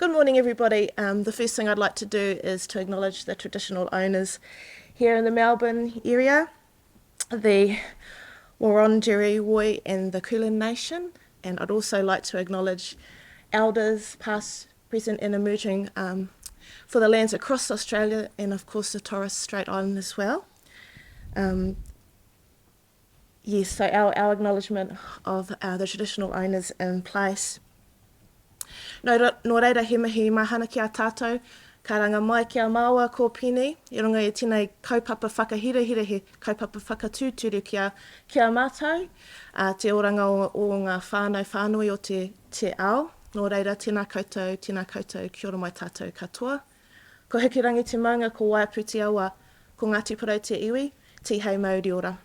Good morning, everybody. The first thing I'd like to do is to acknowledge the traditional owners here in the Melbourne area, the Wurundjeri Woi and the Kulin Nation, and I'd also like to acknowledge elders past, present and emerging for the lands across Australia and of course the Torres Strait Island as well. Yes, so our acknowledgement of the traditional owners in place. Nō reira he mihi mahana ki a tātou, ka ranga mai ki a māua ko Penny, I runga e tēnei kaupapa whakahirehire he kaupapa whakatūturu ki a mātou, te oranga o ngā whānui o te ao. Nō reira, tēnā koutou, kia ora mai tātou katoa. Ko hikirangi te maunga ko Waiaputi awa, ko Ngāti Porou te iwi, te hei mauri ora.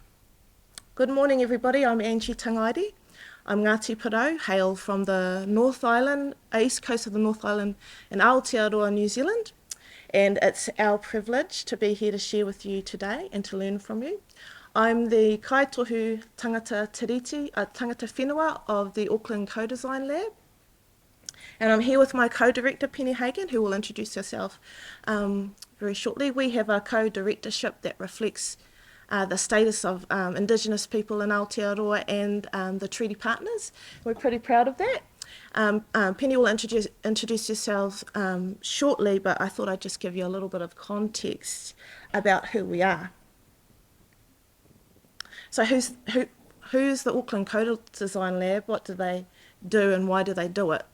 Good morning, everybody. I'm Angie Tangaere. I'm Ngāti Porou, hail from the North Island, east coast of the North Island in Aotearoa, New Zealand. And it's our privilege to be here to share with you today and to learn from you. I'm the kaitohu tangata tiriti, tangata whenua of the Auckland Co-Design Lab. And I'm here with my co-director, Penny Hagen, who will introduce herself very shortly. We have a co-directorship that reflects the status of Indigenous people in Aotearoa and the treaty partners. We're pretty proud of that. Penny will introduce yourselves shortly, but I thought I'd just give you a little bit of context about who we are. So who's the Auckland Co-Design Lab? What do they do and why do they do it?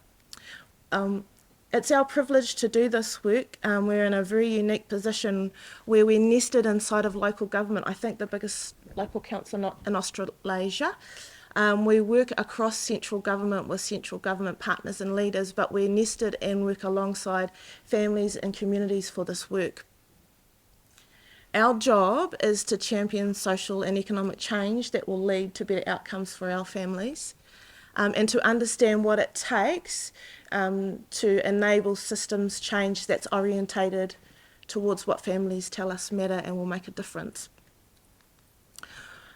It's our privilege to do this work. We're in a very unique position where we're nested inside of local government. I think the biggest local council in Australasia. We work across central government with central government partners and leaders, but we're nested and work alongside families and communities for this work. Our job is to champion social and economic change that will lead to better outcomes for our families, and to understand what it takes to enable systems change that's orientated towards what families tell us matter and will make a difference.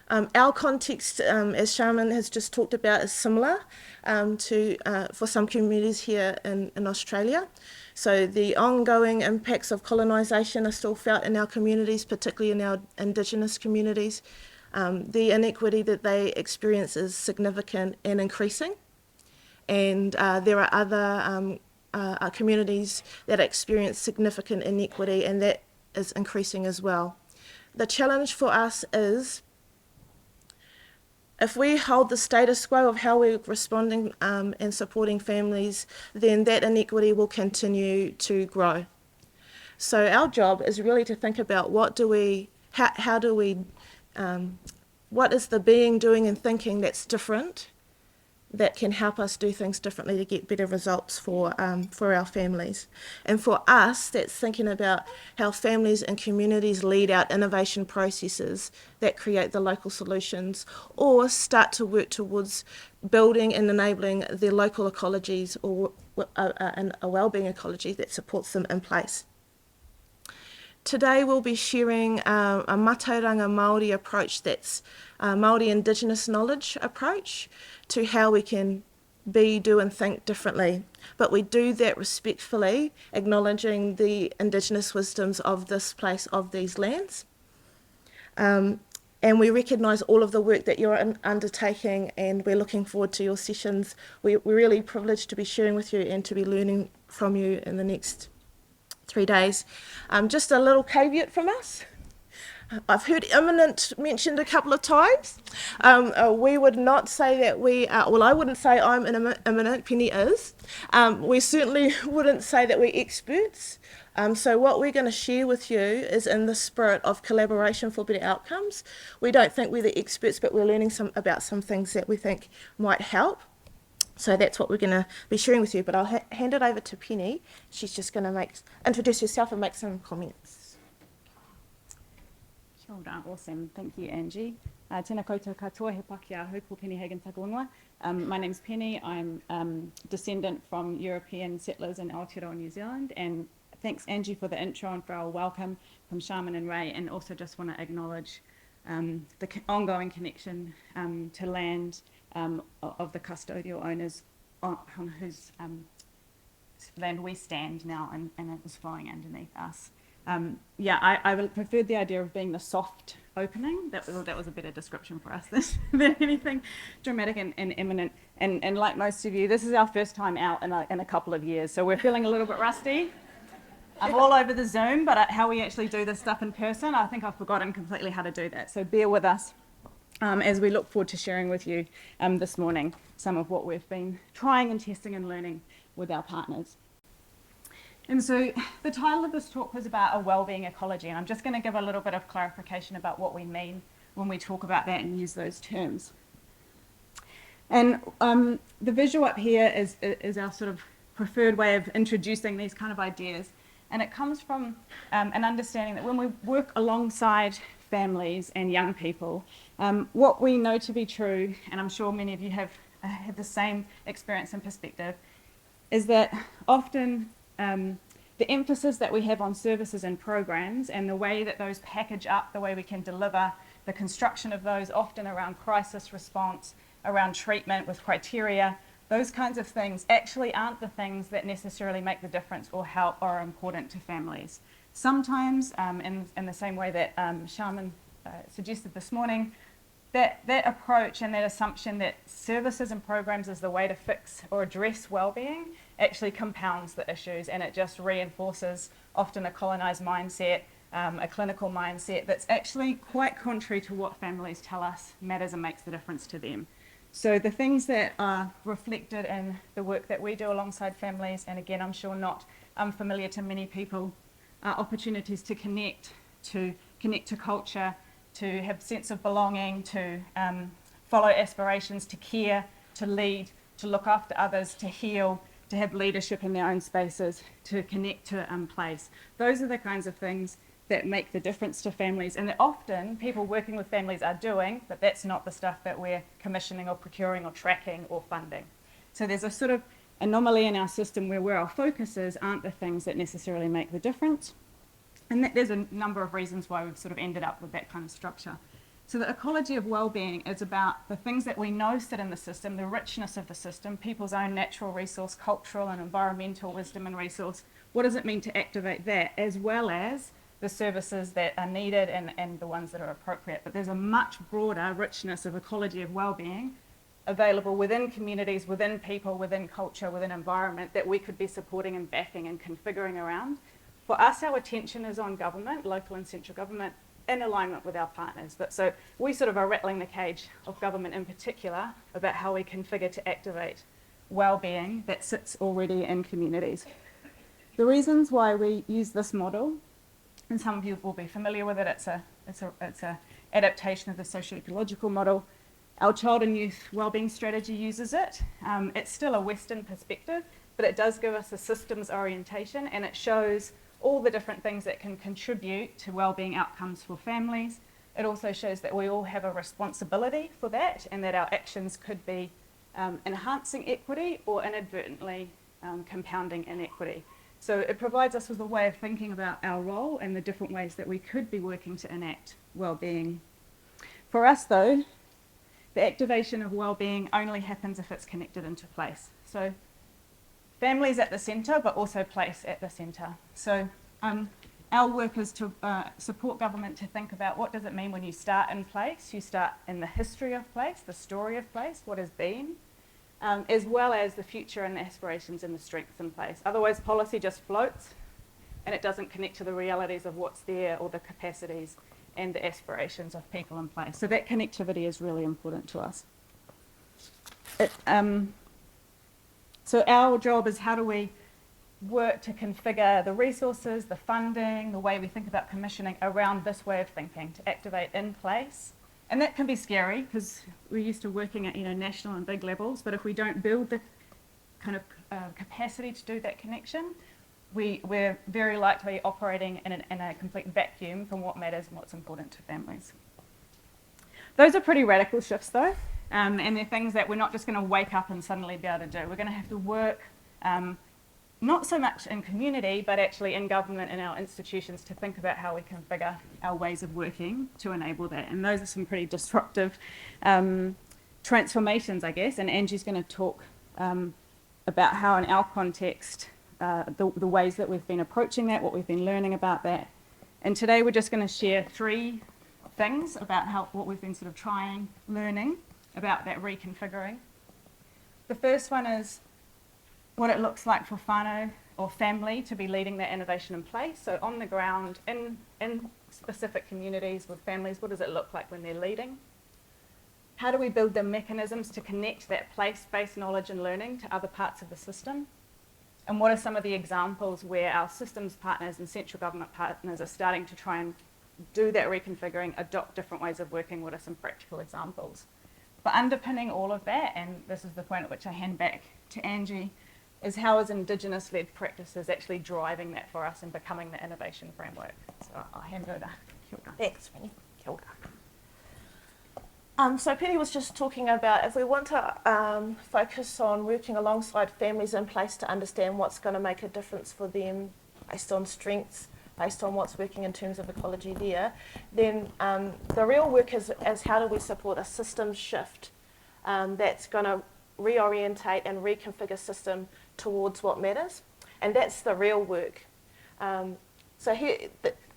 Our context, as Shaman has just talked about, is similar for some communities here in Australia. So the ongoing impacts of colonisation are still felt in our communities, particularly in our Indigenous communities. The inequity that they experience is significant and increasing. And there are other communities that experience significant inequity, and that is increasing as well. The challenge for us is, if we hold the status quo of how we're responding and supporting families, then that inequity will continue to grow. So our job is really to think about what is the being doing and thinking that's different, that can help us do things differently to get better results for our families. And for us, that's thinking about how families and communities lead out innovation processes that create the local solutions, or start to work towards building and enabling the local ecologies or a wellbeing ecology that supports them in place. Today we'll be sharing a matauranga Māori approach, that's a Māori Indigenous knowledge approach to how we can be, do and think differently. But we do that respectfully, acknowledging the Indigenous wisdoms of this place, of these lands. And we recognise all of the work that you're undertaking, and we're looking forward to your sessions. We're really privileged to be sharing with you and to be learning from you in the next 3 days. Just a little caveat from us. I've heard imminent mentioned a couple of times. We would not say that we are, well, I wouldn't say I'm imminent, Penny is. We certainly wouldn't say that we're experts. So what we're going to share with you is in the spirit of collaboration for better outcomes. We don't think we're the experts, but we're learning about some things that we think might help. So that's what we're going to be sharing with you, but I'll hand it over to Penny. She's just going to introduce herself and make some comments. Kia ora, awesome. Thank you, Angie. Tēnā koutou katoa, he Pākehā ko Penny Hagen takalunga. My name's Penny. I'm descendant from European settlers in Aotearoa, New Zealand, and thanks, Angie, for the intro and for our welcome from Shaman and Ray, and also just want to acknowledge the ongoing connection to land of the custodial owners on whose land we stand now, and it is flowing underneath us. I preferred the idea of being the soft opening. That was a better description for us than anything dramatic and imminent. And like most of you, this is our first time out in a couple of years, so we're feeling a little bit rusty. I'm all over the Zoom, but how we actually do this stuff in person, I think I've forgotten completely how to do that. So bear with us as we look forward to sharing with you this morning some of what we've been trying and testing and learning with our partners. And so the title of this talk was about a wellbeing ecology, and I'm just going to give a little bit of clarification about what we mean when we talk about that and use those terms. And the visual up here is our sort of preferred way of introducing these kind of ideas, and it comes from an understanding that when we work alongside families and young people, what we know to be true, and I'm sure many of you have had the same experience and perspective, is that often the emphasis that we have on services and programs and the way that those package up, the way we can deliver, the construction of those often around crisis response, around treatment with criteria, those kinds of things actually aren't the things that necessarily make the difference or help or are important to families. Sometimes, in the same way that Shaman suggested this morning, that approach and that assumption that services and programs is the way to fix or address well-being actually compounds the issues, and it just reinforces often a colonised mindset, a clinical mindset that's actually quite contrary to what families tell us matters and makes the difference to them. So the things that are reflected in the work that we do alongside families, and again I'm sure not unfamiliar to many people, are opportunities to connect to culture, to have sense of belonging, to follow aspirations, to care, to lead, to look after others, to heal, to have leadership in their own spaces, to connect to place. Those are the kinds of things that make the difference to families, and that often people working with families are doing, but that's not the stuff that we're commissioning or procuring or tracking or funding. So there's a sort of anomaly in our system where our focuses aren't the things that necessarily make the difference. And there's a number of reasons why we've sort of ended up with that kind of structure. So the ecology of well-being is about the things that we know sit in the system, the richness of the system, people's own natural resource, cultural and environmental wisdom and resource. What does it mean to activate that, as well as the services that are needed and the ones that are appropriate? But there's a much broader richness of ecology of well-being available within communities, within people, within culture, within environment that we could be supporting and backing and configuring around. For us, our attention is on government, local and central government, in alignment with our partners. But so we sort of are rattling the cage of government in particular about how we configure to activate well-being that sits already in communities. The reasons why we use this model, and some of you will be familiar with it, it's a adaptation of the socio-ecological model. Our child and youth wellbeing strategy uses it. It's still a Western perspective, but it does give us a systems orientation, and it shows all the different things that can contribute to wellbeing outcomes for families. It also shows that we all have a responsibility for that, and that our actions could be enhancing equity or inadvertently compounding inequity. So it provides us with a way of thinking about our role and the different ways that we could be working to enact well-being. For us though, the activation of well-being only happens if it's connected into place. So families at the centre, but also place at the centre. So our work is to support government to think about what does it mean when you start in place. You start in the history of place, the story of place, what has been, as well as the future and the aspirations and the strengths in place. Otherwise, policy just floats and it doesn't connect to the realities of what's there or the capacities and the aspirations of people in place. So that connectivity is really important to us. So our job is how do we work to configure the resources, the funding, the way we think about commissioning around this way of thinking to activate in place. And that can be scary because we're used to working at national and big levels, but if we don't build the kind of capacity to do that connection, we're very likely operating in a complete vacuum from what matters and what's important to families. Those are pretty radical shifts though, and they're things that we're not just going to wake up and suddenly be able to do. We're going to have to work not so much in community, but actually in government and our institutions to think about how we configure our ways of working to enable that. And those are some pretty disruptive transformations, I guess. And Angie's going to talk about how in our context, the ways that we've been approaching that, what we've been learning about that. And today we're just going to share 3 things about what we've been sort of learning about that reconfiguring. The first one is what it looks like for whānau or family to be leading that innovation in place. So on the ground, in specific communities with families, what does it look like when they're leading? How do we build the mechanisms to connect that place-based knowledge and learning to other parts of the system? And what are some of the examples where our systems partners and central government partners are starting to try and do that reconfiguring, adopt different ways of working? What are some practical examples? But underpinning all of that, and this is the point at which I hand back to Angie, is how is Indigenous-led practices actually driving that for us and becoming the innovation framework? So I'll hand over. Kia ora. Thanks, Penny. Kia ora. So Penny was just talking about if we want to focus on working alongside families in place to understand what's going to make a difference for them based on strengths, based on what's working in terms of ecology there, then the real work is how do we support a system shift that's going to reorientate and reconfigure system towards what matters. And that's the real work. So here,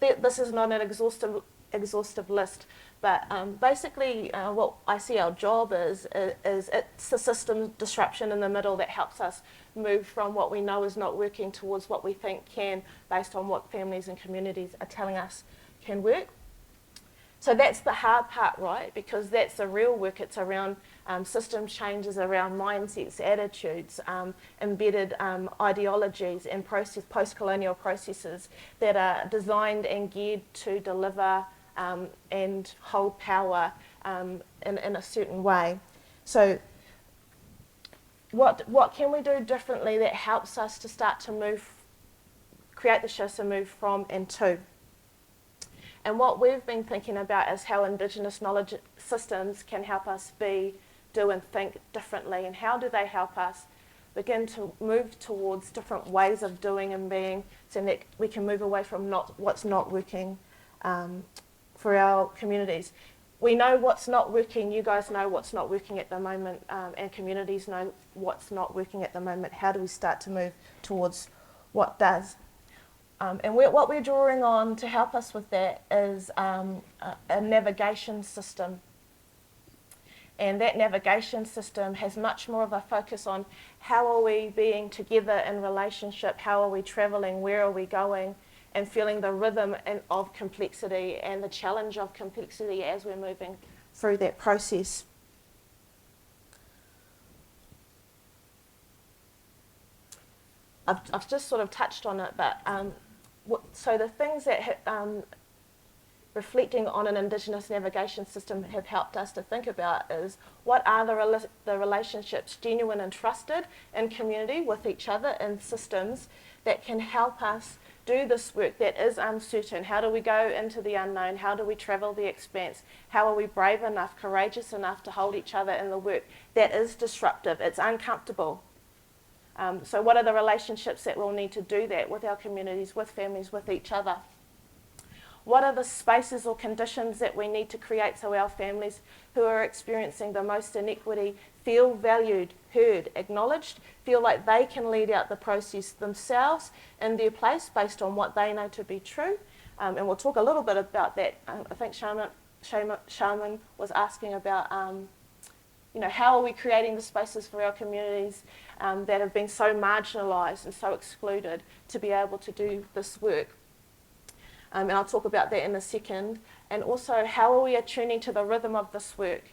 this is not an exhaustive list, but basically what I see our job is it's the system disruption in the middle that helps us move from what we know is not working towards what we think can, based on what families and communities are telling us can work. So that's the hard part, right? Because that's the real work. It's around system changes, around mindsets, attitudes, embedded ideologies and post-colonial processes that are designed and geared to deliver and hold power in a certain way. So what can we do differently that helps us to start to create the shifts and move from and to? And what we've been thinking about is how Indigenous knowledge systems can help us do and think differently, and how do they help us begin to move towards different ways of doing and being, so that we can move away from what's not working for our communities. We know what's not working, you guys know what's not working at the moment, and communities know what's not working at the moment. How do we start to move towards what does? And what we're drawing on to help us with that is a navigation system. And that navigation system has much more of a focus on how are we being together in relationship, how are we travelling, where are we going, and feeling the rhythm of complexity and the challenge of complexity as we're moving through that process. I've just sort of touched on it, but so the things that reflecting on an Indigenous navigation system have helped us to think about is what are the relationships genuine and trusted in community with each other and systems that can help us do this work that is uncertain. How do we go into the unknown? How do we travel the expanse? How are we brave enough, courageous enough to hold each other in the work that is disruptive? It's uncomfortable. So what are the relationships that we'll need to do that with our communities, with families, with each other? What are the spaces or conditions that we need to create so our families who are experiencing the most inequity feel valued, heard, acknowledged, feel like they can lead out the process themselves in their place based on what they know to be true? And we'll talk a little bit about that. I think Shaman was asking about how are we creating the spaces for our communities that have been so marginalised and so excluded to be able to do this work? And I'll talk about that in a second. And also, how are we attuning to the rhythm of this work?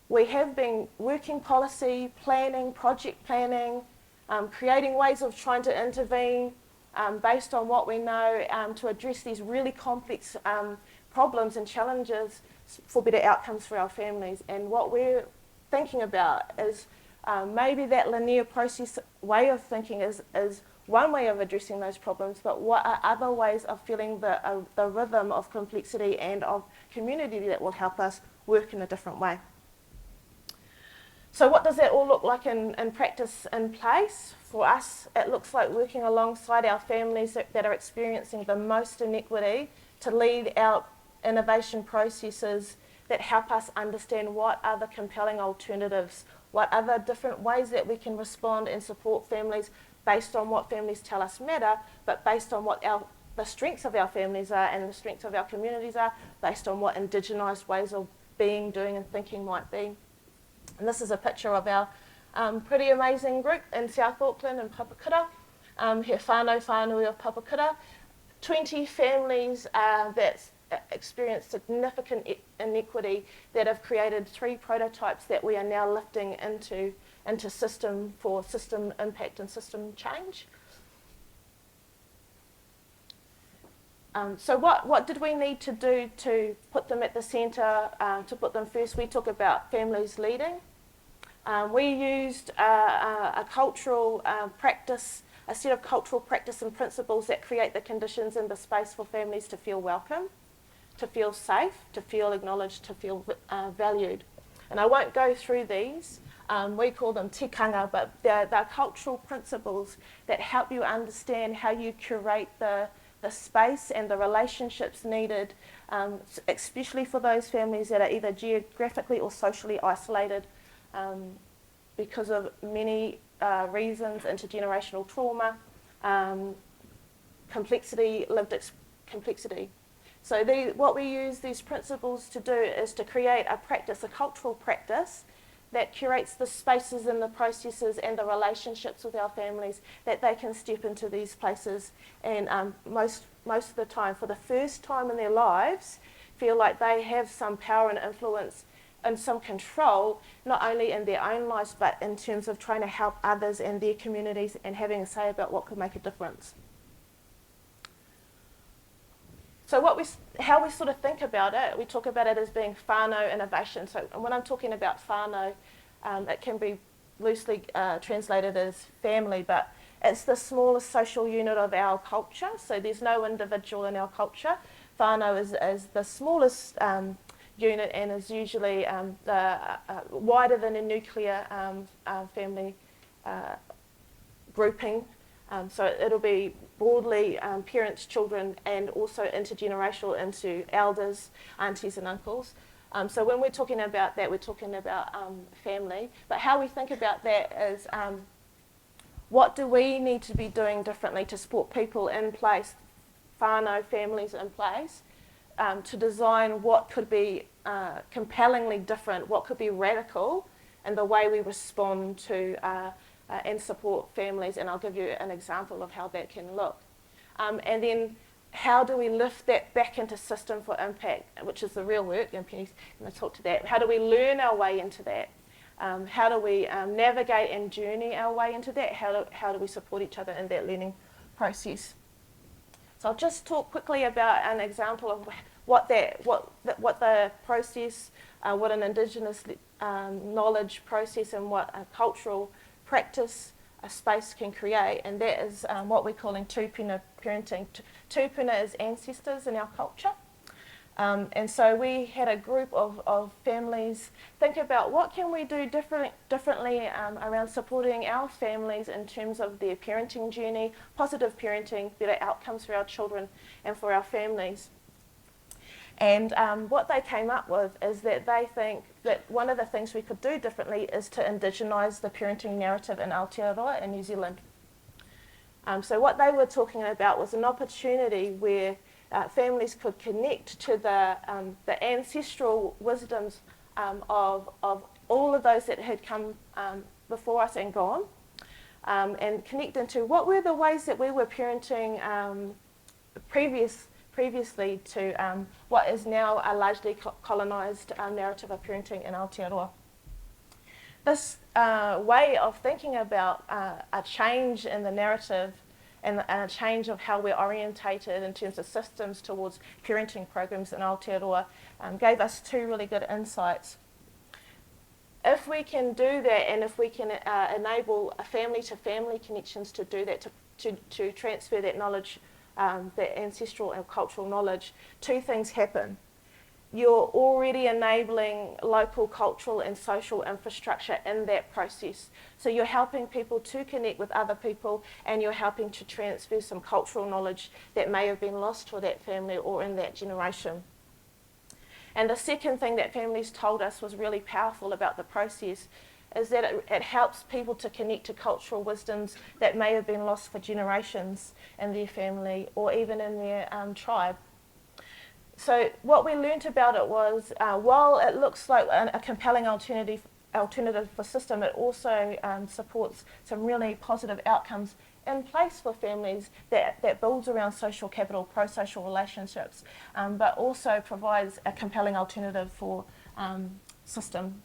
We have been working policy, planning, project planning, creating ways of trying to intervene based on what we know to address these really complex problems and challenges for better outcomes for our families. And what we're thinking about is maybe that linear process way of thinking is one way of addressing those problems, but what are other ways of feeling the rhythm of complexity and of community that will help us work in a different way? So what does that all look like in practice in place? For us, it looks like working alongside our families that are experiencing the most inequity to lead out innovation processes that help us understand what are the compelling alternatives what other different ways that we can respond and support families based on what families tell us matter, but based on what the strengths of our families are and the strengths of our communities are, based on what indigenised ways of being, doing and thinking might be. And this is a picture of our pretty amazing group in South Auckland and Papakura, He whānau whānui of Papakura, 20 families that experience significant inequity that have created 3 prototypes that we are now lifting into system for system impact and system change. So what did we need to do to put them at the centre, to put them first? We talk about families leading. We used a cultural practice, a set of cultural practice and principles that create the conditions and the space for families to feel welcome, to feel safe, to feel acknowledged, to feel valued. And I won't go through these. We call them tikanga, but they're cultural principles that help you understand how you curate the space and the relationships needed, especially for those families that are either geographically or socially isolated because of many reasons, intergenerational trauma, complexity, complexity. So what we use these principles to do is to create a practice, a cultural practice that curates the spaces and the processes and the relationships with our families that they can step into these places and most of the time, for the first time in their lives, feel like they have some power and influence and some control, not only in their own lives, but in terms of trying to help others and their communities and having a say about what could make a difference. So how we sort of think about it, we talk about it as being whānau innovation. So when I'm talking about whānau, it can be loosely translated as family, but it's the smallest social unit of our culture. So there's no individual in our culture. Whānau is the smallest unit and is usually wider than a nuclear family grouping. So it'll be broadly parents, children, and also intergenerational into elders, aunties and uncles. So when we're talking about that, we're talking about family. But how we think about that is what do we need to be doing differently to support people in place, whānau families in place, to design what could be compellingly different, what could be radical in the way we respond to and support families, and I'll give you an example of how that can look. And then how do we lift that back into system for impact, which is the real work, and Penny's going to talk to that. How do we learn our way into that? How do we navigate and journey our way into that? How do we support each other in that learning process? So I'll just talk quickly about an example of what the process, what an Indigenous knowledge process and what a cultural practice a space can create, and that is what we're calling tūpuna parenting. Tūpuna is ancestors in our culture, and so we had a group of families think about what can we do differently around supporting our families in terms of their parenting journey, positive parenting, better outcomes for our children and for our families. And what they came up with is that they think that one of the things we could do differently is to indigenise the parenting narrative in Aotearoa in New Zealand. So what they were talking about was an opportunity where families could connect to the ancestral wisdoms of all of those that had come before us and gone, and connect into what were the ways that we were parenting previously to what is now a largely colonised narrative of parenting in Aotearoa. This way of thinking about a change in the narrative and a change of how we're orientated in terms of systems towards parenting programs in Aotearoa gave us 2 really good insights. If we can do that, and if we can enable family-to-family connections to do that, to transfer that knowledge, that ancestral and cultural knowledge, 2 things happen. You're already enabling local cultural and social infrastructure in that process. So you're helping people to connect with other people, and you're helping to transfer some cultural knowledge that may have been lost for that family or in that generation. And the second thing that families told us was really powerful about the process is that it helps people to connect to cultural wisdoms that may have been lost for generations in their family or even in their tribe. So what we learnt about it was, while it looks like a compelling alternative for system, it also supports some really positive outcomes in place for families that builds around social capital, pro-social relationships, but also provides a compelling alternative for system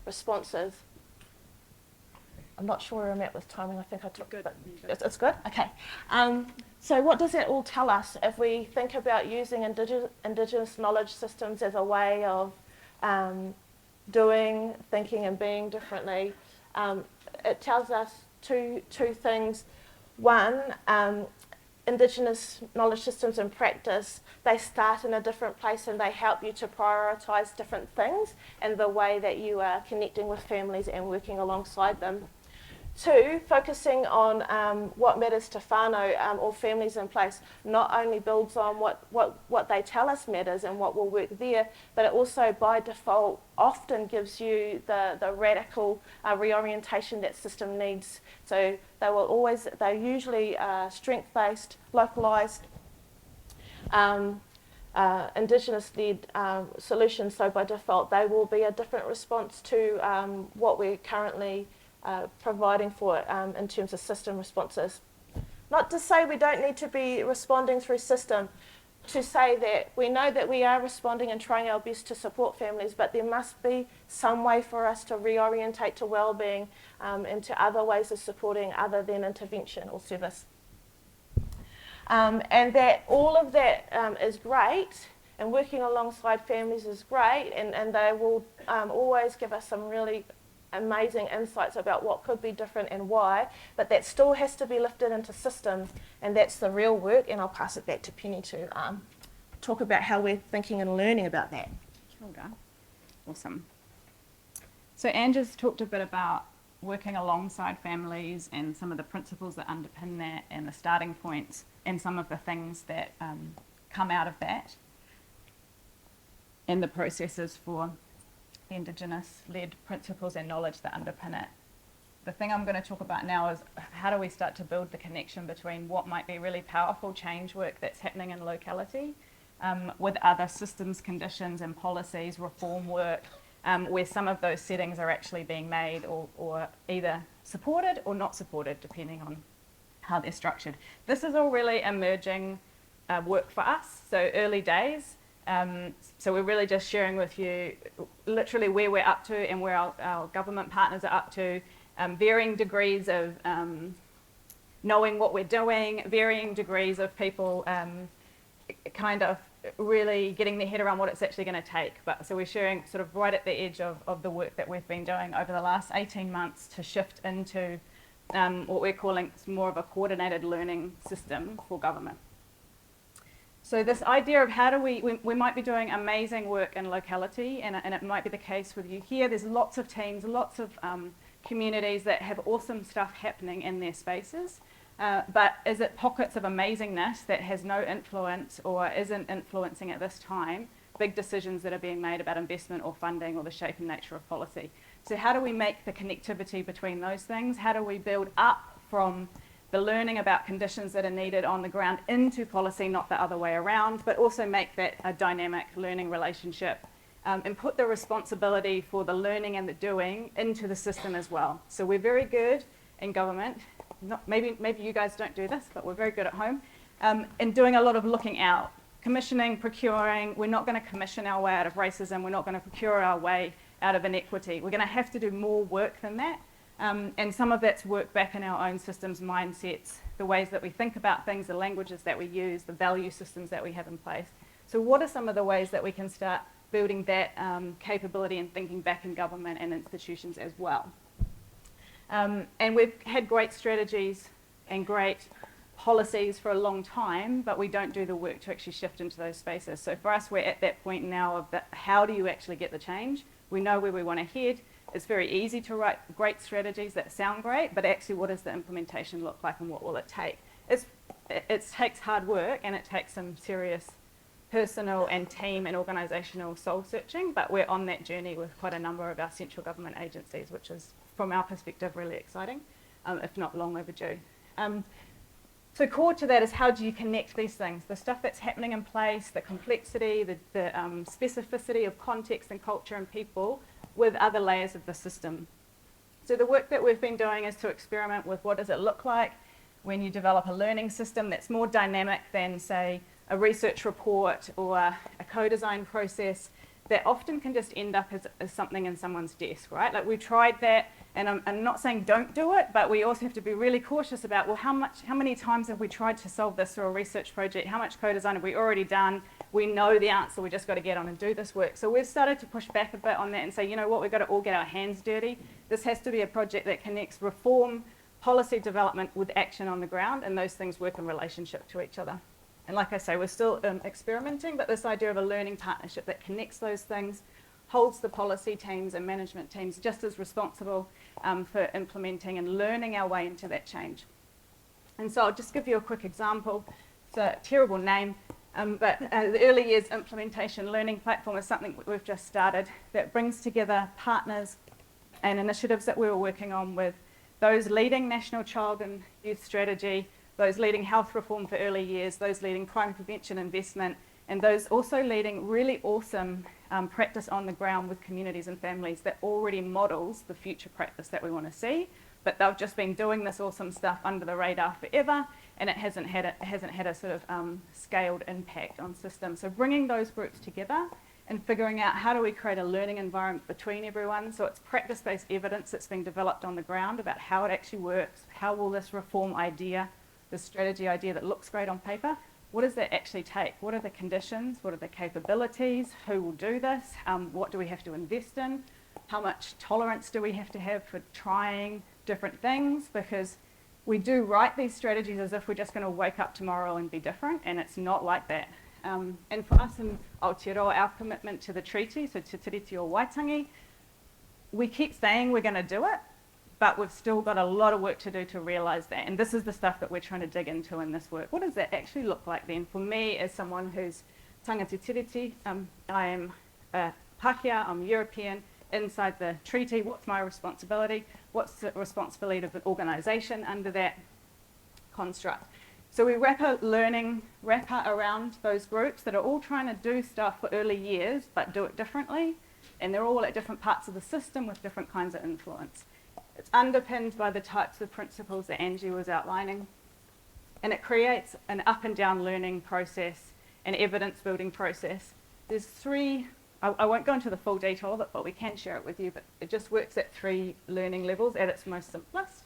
responses. I'm not sure where I'm at with timing. I think I took Good. but it's good? Okay. So what does that all tell us if we think about using Indigenous knowledge systems as a way of doing, thinking and being differently? It tells us two things. One, Indigenous knowledge systems in practice, they start in a different place and they help you to prioritise different things in the way that you are connecting with families and working alongside them. Two, focusing on what matters to whānau or families in place not only builds on what they tell us matters and what will work there, but it also by default often gives you the radical reorientation that system needs. So they're usually strength-based, localised, Indigenous-led solutions. So by default they will be a different response to what we're currently providing for in terms of system responses. Not to say we don't need to be responding through system, to say that we know that we are responding and trying our best to support families, but there must be some way for us to reorientate to well-being and to other ways of supporting other than intervention or service. And that all of that is great, and working alongside families is great, and they will always give us some really amazing insights about what could be different and why, but that still has to be lifted into system, and that's the real work. And I'll pass it back to Penny to talk about how we're thinking and learning about that. Kia ora. Awesome. So Angie's talked a bit about working alongside families and some of the principles that underpin that and the starting points and some of the things that come out of that and the processes for the Indigenous-led principles and knowledge that underpin it. The thing I'm going to talk about now is how do we start to build the connection between what might be really powerful change work that's happening in locality with other systems, conditions and policies, reform work, where some of those settings are actually being made or either supported or not supported, depending on how they're structured. This is all really emerging work for us, so early days. So we're really just sharing with you literally where we're up to and where our government partners are up to, varying degrees of knowing what we're doing, varying degrees of people kind of really getting their head around what it's actually going to take. But so we're sharing sort of right at the edge of the work that we've been doing over the last 18 months to shift into what we're calling more of a coordinated learning system for government. So this idea of how do we might be doing amazing work in locality, and it might be the case with you here. There's lots of teams, lots of communities that have awesome stuff happening in their spaces. But is it pockets of amazingness that has no influence or isn't influencing at this time big decisions that are being made about investment or funding or the shape and nature of policy? So how do we make the connectivity between those things? How do we build up from the learning about conditions that are needed on the ground into policy, not the other way around, but also make that a dynamic learning relationship and put the responsibility for the learning and the doing into the system as well. So we're very good in government, maybe you guys don't do this, but we're very good at home, in doing a lot of looking out, commissioning, procuring. We're not going to commission our way out of racism, we're not going to procure our way out of inequity. We're going to have to do more work than that. And some of that's work back in our own systems, mindsets, the ways that we think about things, the languages that we use, the value systems that we have in place. So what are some of the ways that we can start building that capability and thinking back in government and institutions as well? And we've had great strategies and great policies for a long time, but we don't do the work to actually shift into those spaces. So for us, we're at that point now of how do you actually get the change? We know where we want to head. It's very easy to write great strategies that sound great, but actually what does the implementation look like and what will it take? It takes hard work and it takes some serious personal and team and organisational soul searching, but we're on that journey with quite a number of our central government agencies, which is, from our perspective, really exciting, if not long overdue. So core to that is, how do you connect these things? The stuff that's happening in place, the complexity, the specificity of context and culture and people with other layers of the system. So the work that we've been doing is to experiment with what does it look like when you develop a learning system that's more dynamic than, say, a research report or a co-design process that often can just end up as something in someone's desk, right? Like, we tried that, and I'm not saying don't do it, but we also have to be really cautious about, well, how many times have we tried to solve this through a research project? How much co-design have we already done? We know the answer, we just got to get on and do this work. So we've started to push back a bit on that and say, you know what, we've got to all get our hands dirty. This has to be a project that connects reform, policy development with action on the ground, and those things work in relationship to each other. And like I say, we're still experimenting, but this idea of a learning partnership that connects those things, holds the policy teams and management teams just as responsible for implementing and learning our way into that change. And so I'll just give you a quick example. It's a terrible name, but the Early Years Implementation Learning Platform is something that we've just started that brings together partners and initiatives that we were working on with those leading National Child and Youth Strategy, those leading health reform for early years, those leading crime prevention investment, and those also leading really awesome practice on the ground with communities and families that already models the future practice that we want to see. But they've just been doing this awesome stuff under the radar forever, and it hasn't had a sort of scaled impact on systems. So bringing those groups together and figuring out, how do we create a learning environment between everyone? So it's practice-based evidence that's being developed on the ground about how it actually works. How will this reform idea, this strategy idea that looks great on paper, what does that actually take? What are the conditions? What are the capabilities? Who will do this? What do we have to invest in? How much tolerance do we have to have for trying different things? Because we do write these strategies as if we're just going to wake up tomorrow and be different, and it's not like that. And for us in Aotearoa, our commitment to the treaty, so Te Tiriti o Waitangi, we keep saying we're going to do it, but we've still got a lot of work to do to realise that. And this is the stuff that we're trying to dig into in this work. What does that actually look like then? For me, as someone who's tanga te tiriti, I am a Pākehā, I'm European, inside the treaty. What's my responsibility? What's the responsibility of the organisation under that construct? So we wrap a learning wrapper around those groups that are all trying to do stuff for early years, but do it differently. And they're all at different parts of the system with different kinds of influence. It's underpinned by the types of principles that Angie was outlining. And it creates an up and down learning process, an evidence building process. There's three, I won't go into the full detail of it, but we can share it with you, but it just works at 3 learning levels at its most simplest.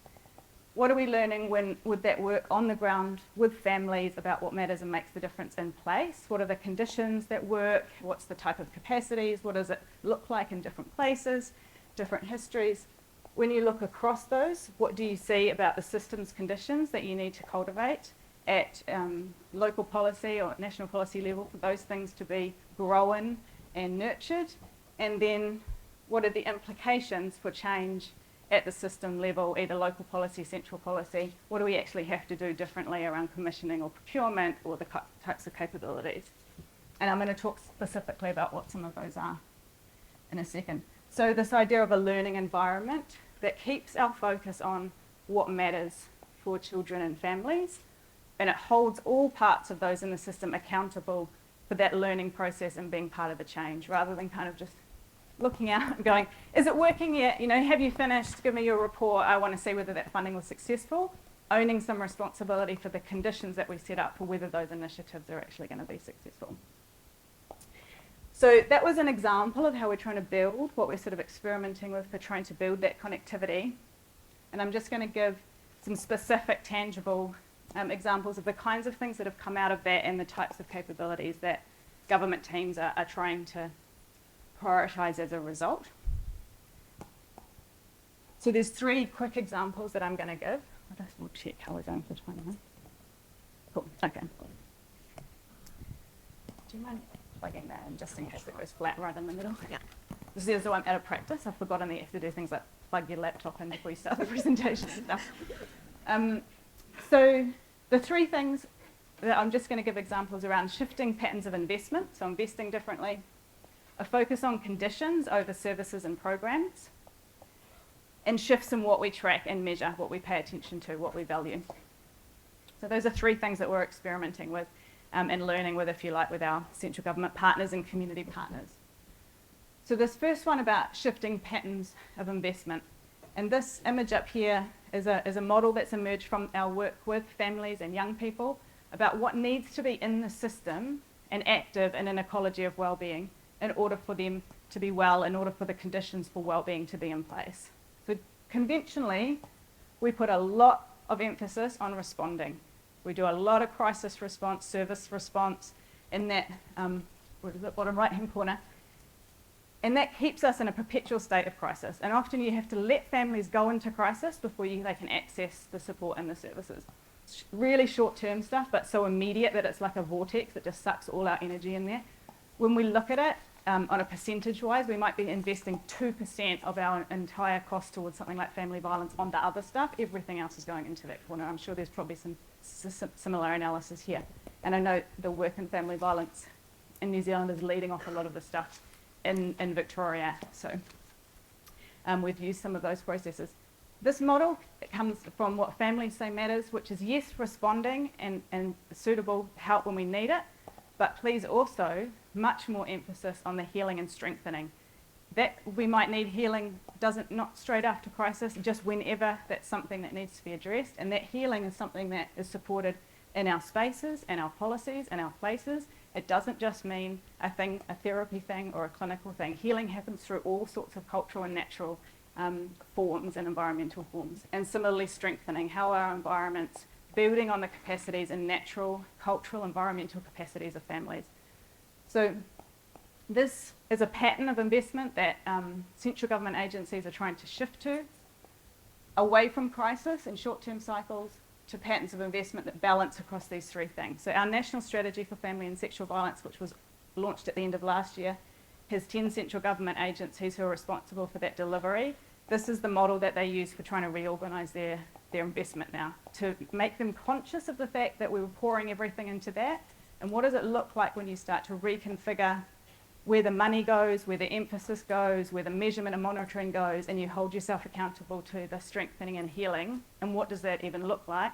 What are we learning with that work on the ground with families about what matters and makes the difference in place? What are the conditions that work? What's the type of capacities? What does it look like in different places, different histories? When you look across those, what do you see about the systems conditions that you need to cultivate at local policy or national policy level for those things to be grown and nurtured? And then what are the implications for change at the system level, either local policy, central policy? What do we actually have to do differently around commissioning or procurement or the types of capabilities? And I'm going to talk specifically about what some of those are in a second. So this idea of a learning environment that keeps our focus on what matters for children and families, and it holds all parts of those in the system accountable for that learning process and being part of the change, rather than kind of just looking out and going, is it working yet? You know, have you finished? Give me your report. I want to see whether that funding was successful. Owning some responsibility for the conditions that we set up for whether those initiatives are actually going to be successful. So that was an example of how we're trying to build, what we're sort of experimenting with for trying to build that connectivity. And I'm just going to give some specific, tangible examples of the kinds of things that have come out of that and the types of capabilities that government teams are trying to prioritise as a result. So there's 3 quick examples that I'm going to give. I just will check how we're going for time. Huh? Cool, okay. Do you mind plugging that in just in case it goes flat right in the middle? Yeah. This is the one out of practice. I've forgotten that you have to do things like plug your laptop in before you start the presentation and stuff. So the 3 things I'm just going to give examples around shifting patterns of investment, so investing differently, a focus on conditions over services and programs, and shifts in what we track and measure, what we pay attention to, what we value. So those are three things that we're experimenting with and learning with, if you like, with our central government partners and community partners. So this first one about shifting patterns of investment. And this image up here is a model that's emerged from our work with families and young people about what needs to be in the system and active in an ecology of well-being in order for them to be well, in order for the conditions for well-being to be in place. So conventionally, we put a lot of emphasis on responding. We do a lot of crisis response, service response in that, bottom right-hand corner. And that keeps us in a perpetual state of crisis. And often you have to let families go into crisis before they can access the support and the services. It's really short-term stuff, but so immediate that it's like a vortex that just sucks all our energy in there. When we look at it, on a percentage-wise, we might be investing 2% of our entire cost towards something like family violence on the other stuff. Everything else is going into that corner. I'm sure there's probably some similar analysis here. And I know the work in family violence in New Zealand is leading off a lot of the stuff in Victoria. So we've used some of those processes. This model comes from what families say matters, which is, yes, responding and suitable help when we need it, but please also much more emphasis on the healing and strengthening. That we might need healing not straight after crisis, just whenever that's something that needs to be addressed. And that healing is something that is supported in our spaces and our policies and our places. It doesn't just mean a therapy thing or a clinical thing. Healing happens through all sorts of cultural and natural forms and environmental forms. And similarly, strengthening how our environments, building on the capacities and natural, cultural, environmental capacities of families. So this is a pattern of investment that central government agencies are trying to shift to, away from crisis and short-term cycles to patterns of investment that balance across these three things. So our National Strategy for Family and Sexual Violence, which was launched at the end of last year, has 10 central government agencies who are responsible for that delivery. This is the model that they use for trying to reorganise their investment now, to make them conscious of the fact that we were pouring everything into that. And what does it look like when you start to reconfigure where the money goes, where the emphasis goes, where the measurement and monitoring goes, and you hold yourself accountable to the strengthening and healing? And what does that even look like?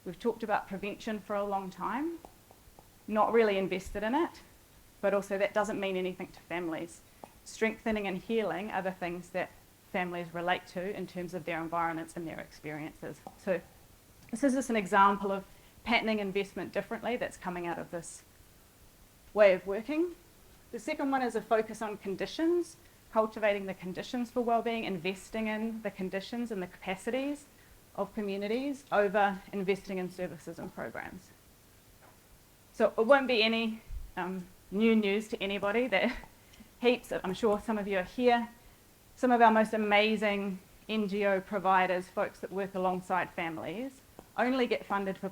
We've talked about prevention for a long time, not really invested in it, but also that doesn't mean anything to families. Strengthening and healing are the things that families relate to in terms of their environments and their experiences. So this is just an example of patterning investment differently that's coming out of this way of working. The second one is a focus on conditions, cultivating the conditions for wellbeing, investing in the conditions and the capacities of communities over investing in services and programs. So it won't be any new news to anybody that I'm sure some of you are here, some of our most amazing NGO providers, folks that work alongside families, only get funded for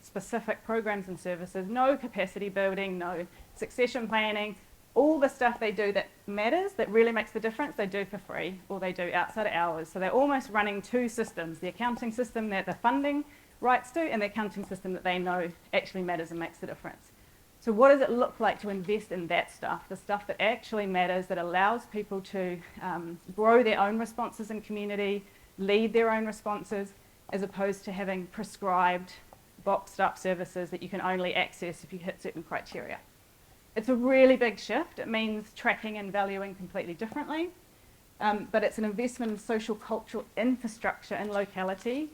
specific programs and services, no capacity building, no succession planning. All the stuff they do that matters, that really makes the difference, they do for free, or they do outside of hours. So they're almost running two systems, the accounting system that the funding rights to, and the accounting system that they know actually matters and makes the difference. So what does it look like to invest in that stuff, the stuff that actually matters, that allows people to grow their own responses in community, lead their own responses, as opposed to having prescribed, boxed up services that you can only access if you hit certain criteria. It's a really big shift. It means tracking and valuing completely differently, but it's an investment in social cultural infrastructure and locality.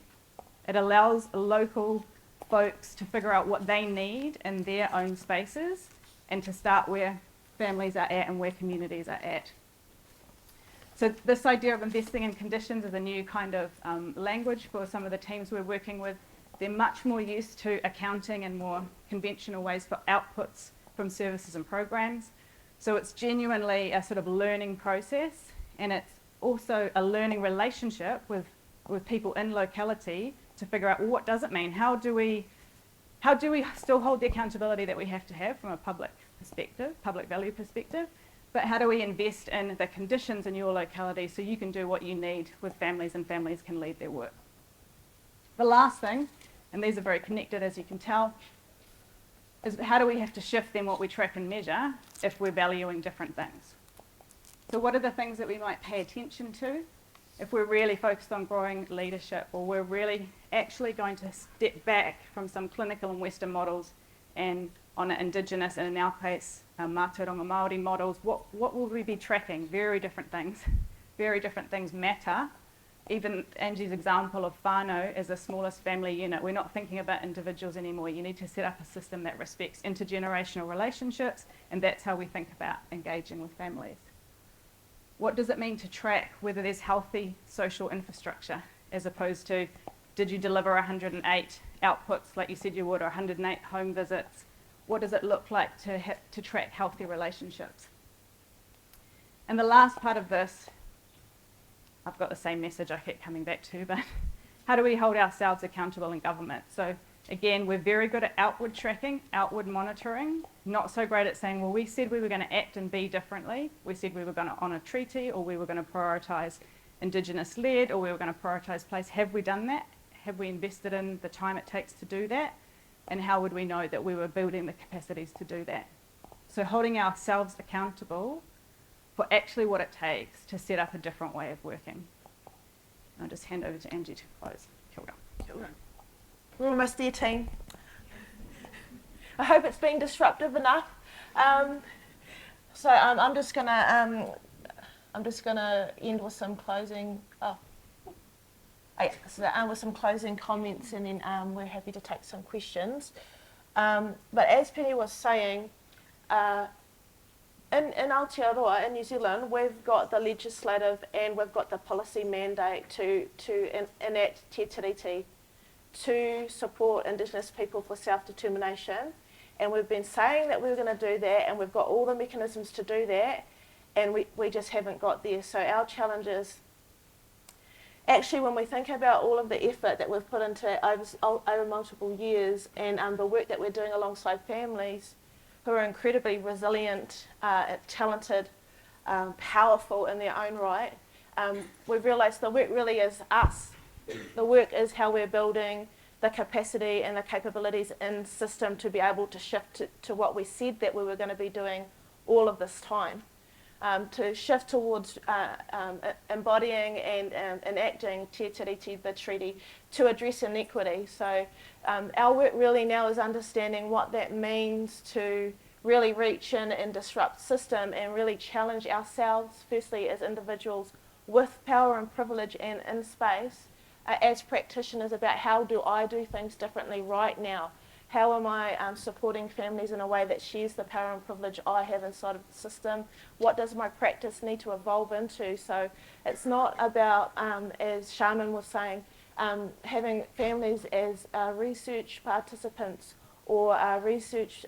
It allows local folks to figure out what they need in their own spaces and to start where families are at and where communities are at. So this idea of investing in conditions is a new kind of language for some of the teams we're working with. They're much more used to accounting and more conventional ways for outputs from services and programs. So it's genuinely a sort of learning process, and it's also a learning relationship with people in locality to figure out, well, what does it mean? How do we still hold the accountability that we have to have from a public perspective, public value perspective, but how do we invest in the conditions in your locality so you can do what you need with families and families can lead their work? The last thing, and these are very connected as you can tell, is how do we have to shift then what we track and measure if we're valuing different things? So what are the things that we might pay attention to if we're really focused on growing leadership, or we're really actually going to step back from some clinical and Western models and on Indigenous, and in our case, Mātauranga Māori models, what will we be tracking? Very different things. Very different things matter. Even Angie's example of whānau as the smallest family unit, we're not thinking about individuals anymore. You need to set up a system that respects intergenerational relationships, and that's how we think about engaging with families. What does it mean to track whether there's healthy social infrastructure, as opposed to did you deliver 108 outputs like you said you would, or 108 home visits? What does it look like to track healthy relationships? And the last part of this, I've got the same message I keep coming back to, but how do we hold ourselves accountable in government? So again, we're very good at outward tracking, outward monitoring, not so great at saying, well, we said we were going to act and be differently. We said we were going to honour treaty, or we were going to prioritise Indigenous-led, or we were going to prioritise place. Have we done that? Have we invested in the time it takes to do that? And how would we know that we were building the capacities to do that? So holding ourselves accountable for actually what it takes to set up a different way of working. I'll just hand over to Angie to close. Kia ora. Kia ora. We're almost there, team. I hope it's been disruptive enough. So I'm just gonna end with some closing. With some closing comments, and then we're happy to take some questions. But as Penny was saying, in Aotearoa, in New Zealand, we've got the legislative and we've got the policy mandate to enact Te Tiriti to support Indigenous people for self-determination. And we've been saying that we were going to do that, and we've got all the mechanisms to do that, and we just haven't got there. So our challenge is, actually, when we think about all of the effort that we've put into it over multiple years, and the work that we're doing alongside families who are incredibly resilient, talented, powerful in their own right, we've realised the work really is us. The work is how we're building the capacity and the capabilities in system to be able to shift to what we said that we were going to be doing all of this time. To shift towards embodying and enacting Te Tiriti, the treaty, to address inequity. So our work really now is understanding what that means to really reach in and disrupt system and really challenge ourselves, firstly as individuals with power and privilege and in space, as practitioners, about how do I do things differently right now? How am I supporting families in a way that shares the power and privilege I have inside of the system? What does my practice need to evolve into? So it's not about, as Shaman was saying, having families as research participants or research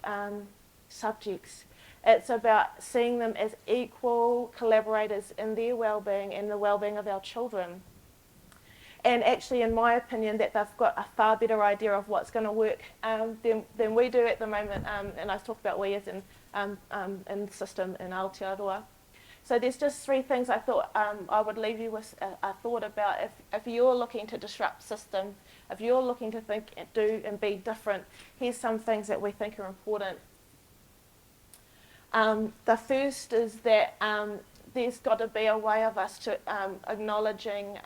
subjects. It's about seeing them as equal collaborators in their well-being and the well-being of our children. And actually, in my opinion, that they've got a far better idea of what's going to work than we do at the moment. And I talk about we as in the system in Aotearoa. So there's just three things I thought I would leave you with a thought about. If you're looking to disrupt system, if you're looking to think, do and be different, here's some things that we think are important. The first is that there's got to be a way of us to acknowledging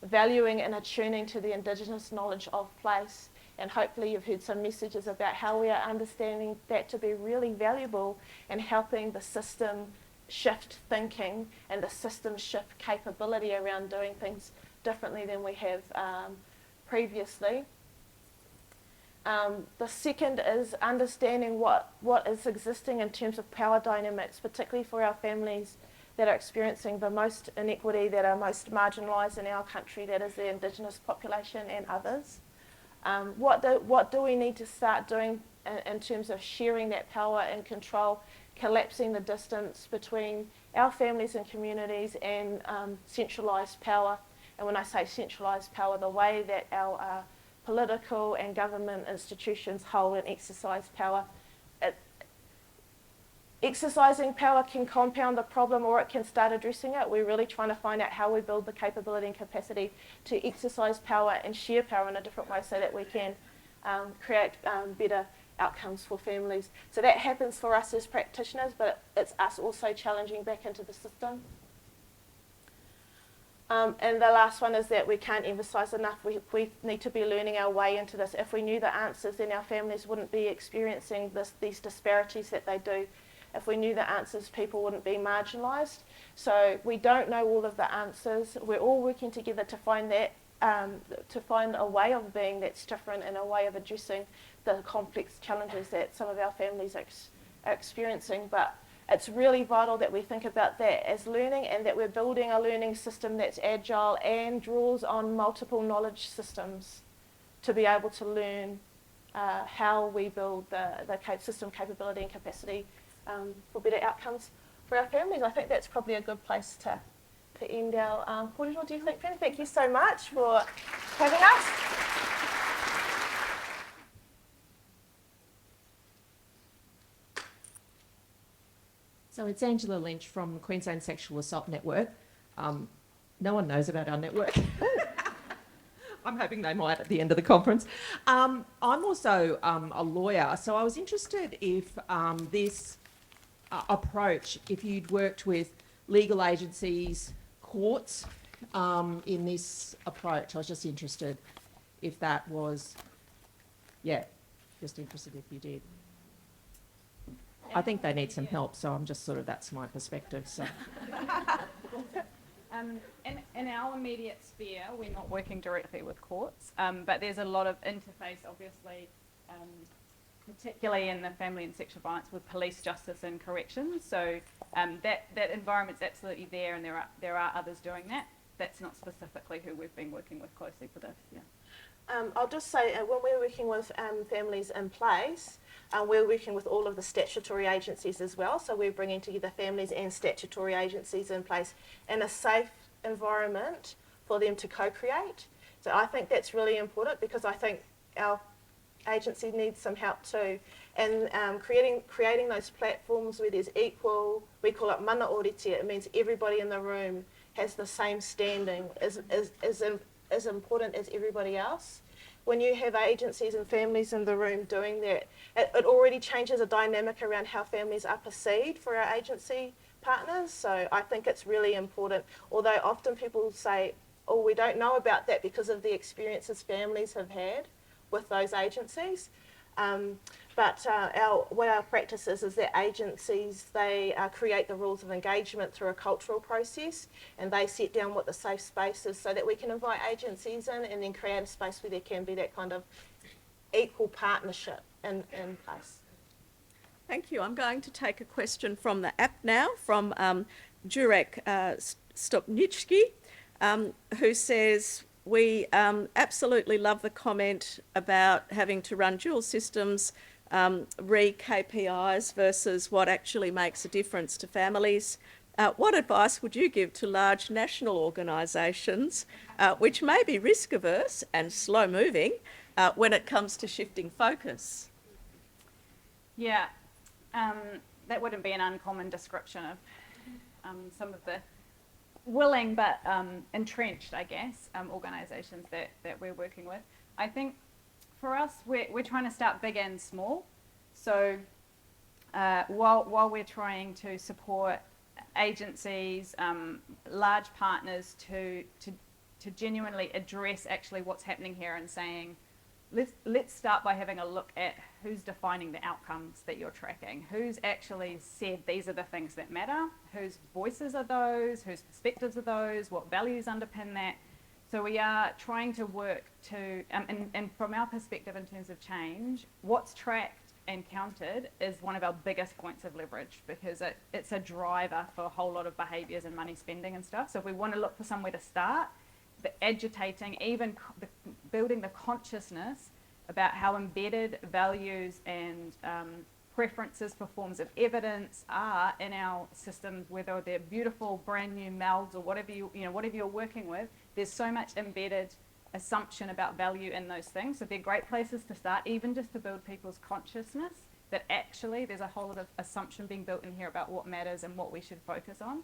valuing and attuning to the Indigenous knowledge of place, and hopefully you've heard some messages about how we are understanding that to be really valuable in helping the system shift thinking and the system shift capability around doing things differently than we have previously. The second is understanding what is existing in terms of power dynamics, particularly for our families that are experiencing the most inequity, that are most marginalised in our country, that is the Indigenous population and others. What do we need to start doing in terms of sharing that power and control, collapsing the distance between our families and communities and centralised power? And when I say centralised power, the way that our political and government institutions hold and exercise power. Exercising power can compound the problem, or it can start addressing it. We're really trying to find out how we build the capability and capacity to exercise power and share power in a different way so that we can create better outcomes for families. So that happens for us as practitioners, but it's us also challenging back into the system. And the last one is that we can't emphasise enough, we need to be learning our way into this. If we knew the answers, then our families wouldn't be experiencing these disparities that they do. If we knew the answers, people wouldn't be marginalised. So we don't know all of the answers. We're all working together to find that, to find a way of being that's different and a way of addressing the complex challenges that some of our families are experiencing. But it's really vital that we think about that as learning, and that we're building a learning system that's agile and draws on multiple knowledge systems to be able to learn how we build the system capability and capacity for better outcomes for our families. I think that's probably a good place to end our kōrero. What do you think, Penny? Thank you so much for having us. So it's Angela Lynch from Queensland Sexual Assault Network. No one knows about our network. I'm hoping they might at the end of the conference. I'm also a lawyer, so I was interested if this approach, if you'd worked with legal agencies, courts in this approach. I was just interested if that was, just interested if you did. I think they need some help, so I'm just that's my perspective. So. In our immediate sphere, we're not working directly with courts, but there's a lot of interface, obviously, particularly in the family and sexual violence with police, justice and corrections. So that environment's absolutely there, and there are others doing that. That's not specifically who we've been working with closely for this, I'll just say, when we're working with families in place, we're working with all of the statutory agencies as well. So we're bringing together families and statutory agencies in place in a safe environment for them to co-create. So I think that's really important, because I think our agency needs some help too. And creating those platforms where there's equal, we call it mana oriti, it means everybody in the room has the same standing, as important as everybody else. When you have agencies and families in the room doing that, it already changes the dynamic around how families are perceived for our agency partners. So I think it's really important, although often people say, oh, we don't know about that because of the experiences families have had with those agencies. But what our practice is that agencies, they create the rules of engagement through a cultural process, and they set down what the safe space is so that we can invite agencies in and then create a space where there can be that kind of equal partnership in place. Thank you. I'm going to take a question from the app now, from Jurek Stopniczki, who says, we absolutely love the comment about having to run dual systems, re-KPIs versus what actually makes a difference to families. What advice would you give to large national organisations, which may be risk-averse and slow-moving when it comes to shifting focus? Yeah, that wouldn't be an uncommon description of some of the willing but entrenched, I guess, organisations that we're working with. I think for us, we're trying to start big and small. So while we're trying to support agencies, large partners to genuinely address actually what's happening here and saying, let's start by having a look at who's defining the outcomes that you're tracking, who's actually said these are the things that matter, whose voices are those, whose perspectives are those, what values underpin that. So we are trying to work to, and from our perspective in terms of change, what's tracked and counted is one of our biggest points of leverage, because it's a driver for a whole lot of behaviours and money spending and stuff. So if we want to look for somewhere to start, the agitating, even building the consciousness about how embedded values and preferences for forms of evidence are in our systems, whether they're beautiful brand new MELDs or whatever whatever you're working with. There's so much embedded assumption about value in those things. So they're great places to start, even just to build people's consciousness that actually there's a whole lot of assumption being built in here about what matters and what we should focus on.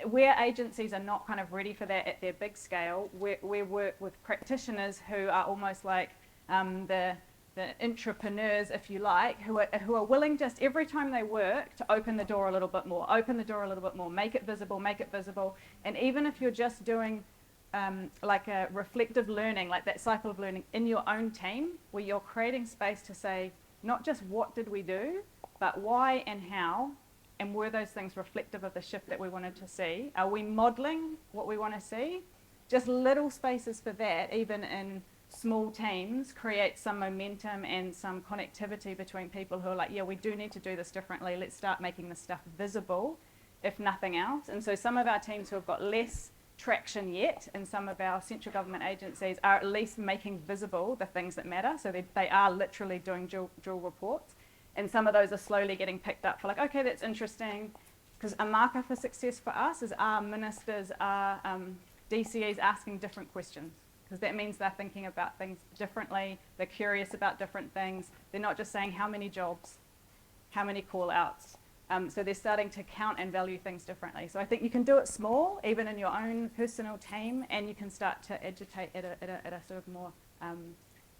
Where agencies are not kind of ready for that at their big scale, we work with practitioners who are almost like the the entrepreneurs, if you like, who are willing just every time they work to open the door a little bit more, make it visible. And even if you're just doing like a reflective learning, like that cycle of learning in your own team, where you're creating space to say, not just what did we do, but why and how, and were those things reflective of the shift that we wanted to see? Are we modeling what we want to see? Just little spaces for that, even in small teams, create some momentum and some connectivity between people who are like, yeah, we do need to do this differently. Let's start making this stuff visible, if nothing else. And so some of our teams who have got less traction yet, and some of our central government agencies are at least making visible the things that matter. So they are literally doing dual reports. And some of those are slowly getting picked up for like, okay, that's interesting. Because a marker for success for us is our ministers, our DCEs asking different questions. Because that means they're thinking about things differently, they're curious about different things. They're not just saying how many jobs, how many call outs. So they're starting to count and value things differently. So I think you can do it small, even in your own personal team, and you can start to agitate at a sort of more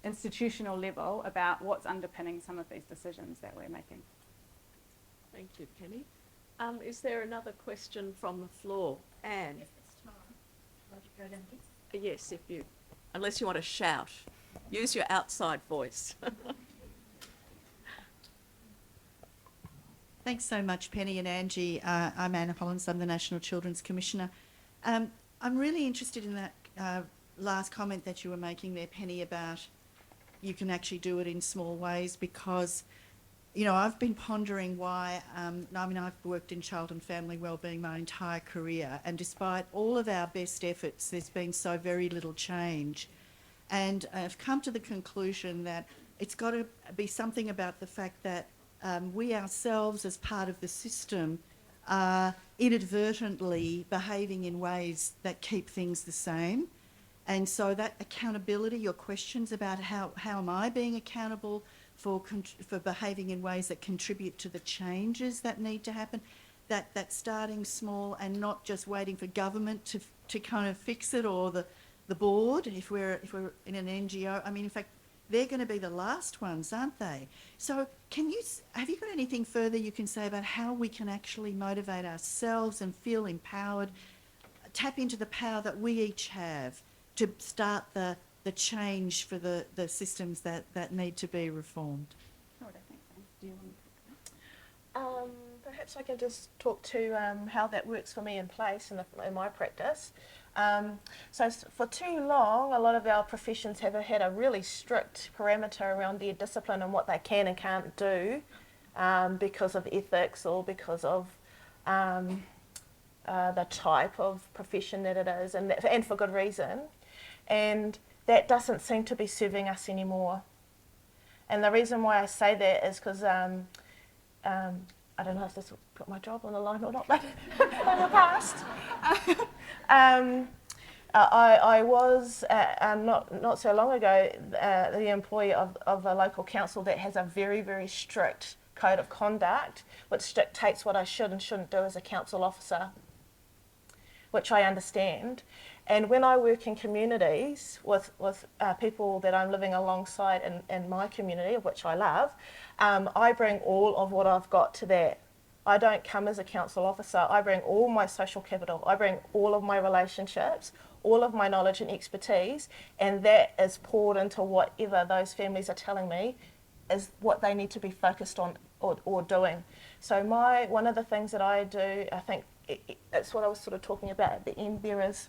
institutional level about what's underpinning some of these decisions that we're making. Thank you, Penny. Is there another question from the floor? Anne? Yes, if you, unless you want to shout. Use your outside voice. Thanks so much, Penny and Angie. I'm Anna Hollins. I'm the National Children's Commissioner. I'm really interested in that last comment that you were making there, Penny, about you can actually do it in small ways, because, you know, I've been pondering why, I've worked in child and family wellbeing my entire career, and despite all of our best efforts, there's been so very little change. And I've come to the conclusion that it's got to be something about the fact that we ourselves, as part of the system, are inadvertently behaving in ways that keep things the same. And so that accountability, your questions about how am I being accountable for behaving in ways that contribute to the changes that need to happen, that starting small and not just waiting for government to kind of fix it, or the board, if we're in an NGO. I mean, in fact, they're going to be the last ones, aren't they? So have you got anything further you can say about how we can actually motivate ourselves and feel empowered, tap into the power that we each have to start the change for the systems that need to be reformed? How would I think so? Do you want to? Perhaps I can just talk to how that works for me in place in my practice. So for too long, a lot of our professions have had a really strict parameter around their discipline and what they can and can't do, because of ethics or because of the type of profession that it is, and for good reason. And that doesn't seem to be serving us anymore. And the reason why I say that is because I don't know if this will put my job on the line or not, but in the past, I was not so long ago the employee of a local council that has a very, very strict code of conduct, which dictates what I should and shouldn't do as a council officer, which I understand. And when I work in communities with people that I'm living alongside in my community, of which I love, I bring all of what I've got to that. I don't come as a council officer. I bring all my social capital. I bring all of my relationships, all of my knowledge and expertise, and that is poured into whatever those families are telling me is what they need to be focused on or doing. So one of the things that I do, I think it's what I was sort of talking about at the end there, is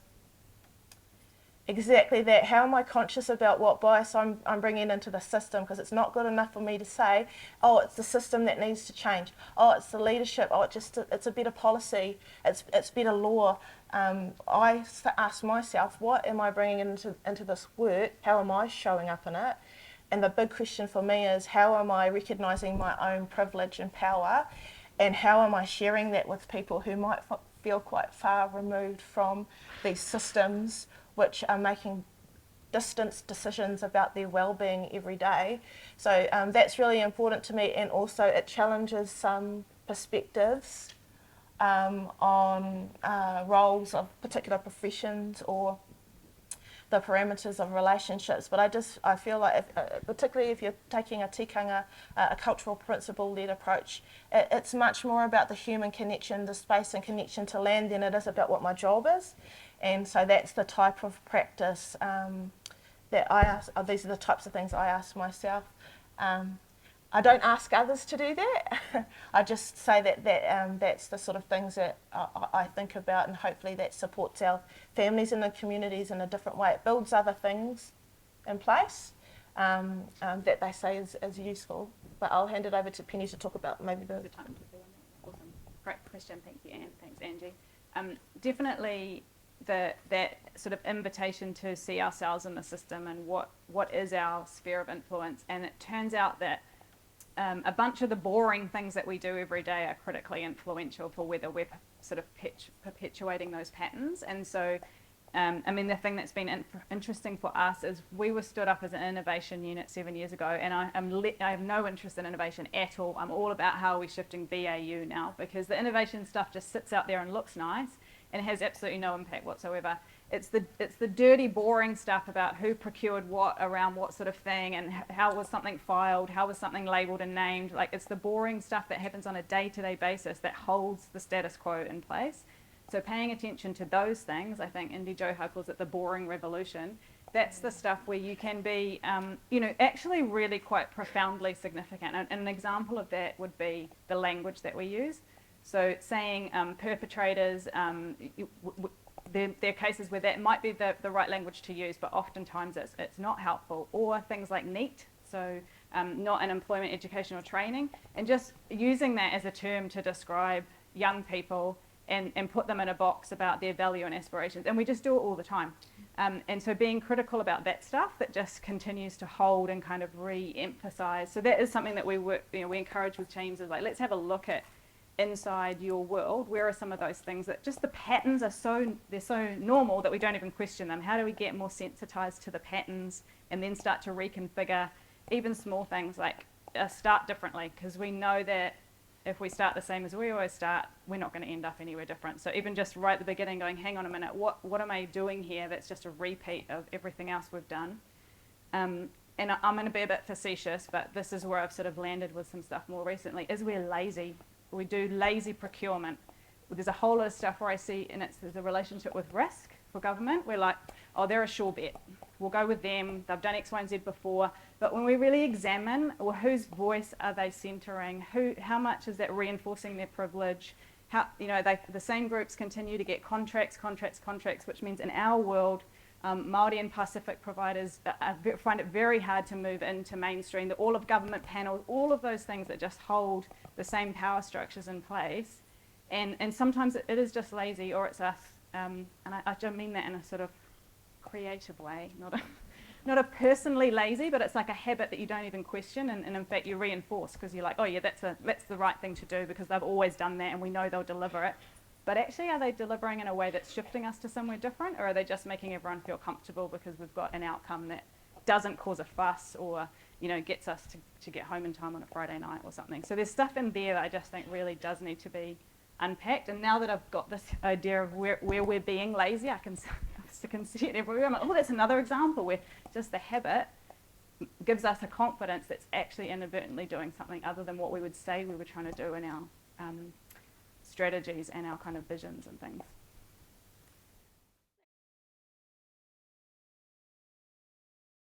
exactly that. How am I conscious about what bias I'm bringing into the system? Because it's not good enough for me to say, oh, it's the system that needs to change. Oh, it's the leadership. Oh, it's a better policy. It's better law. I ask myself, what am I bringing into this work? How am I showing up in it? And the big question for me is, how am I recognising my own privilege and power? And how am I sharing that with people who might feel quite far removed from these systems, which are making distance decisions about their well-being every day? So that's really important to me, and also it challenges some perspectives on roles of particular professions or the parameters of relationships. But I feel like, particularly if you're taking a tikanga, a cultural principle-led approach, it's much more about the human connection, the space and connection to land than it is about what my job is. And so that's the type of practice that I ask. These are the types of things I ask myself. I don't ask others to do that. I just say that that's the sort of things that I think about, and hopefully that supports our families and the communities in a different way. It builds other things in place that they say is useful. But I'll hand it over to Penny to talk about maybe the... Awesome. Great question. Thank you, Anne. Thanks, Angie. Definitely that sort of invitation to see ourselves in the system and what is our sphere of influence. And it turns out that a bunch of the boring things that we do every day are critically influential for whether we're sort of perpetuating those patterns. And so, I mean, the thing that's been interesting for us is we were stood up as an innovation unit 7 years ago, and I have no interest in innovation at all. I'm all about how are we shifting BAU now, because the innovation stuff just sits out there and looks nice and has absolutely no impact whatsoever. It's the dirty, boring stuff about who procured what around what sort of thing, and how was something filed, how was something labelled and named. Like, it's the boring stuff that happens on a day-to-day basis that holds the status quo in place. So paying attention to those things, I think Indy Johar calls it the boring revolution. That's the stuff where you can be, actually really quite profoundly significant. And an example of that would be the language that we use. So saying perpetrators, there are cases where that might be the right language to use, but oftentimes it's not helpful. Or things like NEET, so not in employment, education or training, and just using that as a term to describe young people and put them in a box about their value and aspirations. And we just do it all the time. And so being critical about that stuff that just continues to hold and kind of re-emphasize. So that is something that we encourage with teams, is like, let's have a look at inside your world, where are some of those things that just the patterns are so normal that we don't even question them. How do we get more sensitized to the patterns and then start to reconfigure even small things like start differently, because we know that if we start the same as we always start, we're not going to end up anywhere different. So even just right at the beginning going, hang on a minute, what am I doing here that's just a repeat of everything else we've done? And I'm going to be a bit facetious, but this is where I've sort of landed with some stuff more recently, is we're lazy. We do lazy procurement. There's a whole lot of stuff where I see, and there's a relationship with risk for government. We're like, oh, they're a sure bet. We'll go with them. They've done X, Y, and Z before. But when we really examine, well, whose voice are they centering? How much is that reinforcing their privilege? How, the same groups continue to get contracts, which means in our world, Māori and Pacific providers find it very hard to move into mainstream. All of government panels, all of those things that just hold the same power structures in place. And sometimes it is just lazy, or it's us. And I don't mean that in a sort of creative way, not a personally lazy, but it's like a habit that you don't even question, and in fact you reinforce, because you're like, oh yeah, that's the right thing to do because they've always done that and we know they'll deliver it. But actually, are they delivering in a way that's shifting us to somewhere different, or are they just making everyone feel comfortable because we've got an outcome that doesn't cause a fuss, or gets us to get home in time on a Friday night or something? So there's stuff in there that I just think really does need to be unpacked. And now that I've got this idea of where we're being lazy, I can see it everywhere. I'm like, oh, that's another example where just the habit gives us a confidence that's actually inadvertently doing something other than what we would say we were trying to do in our strategies and our kind of visions and things.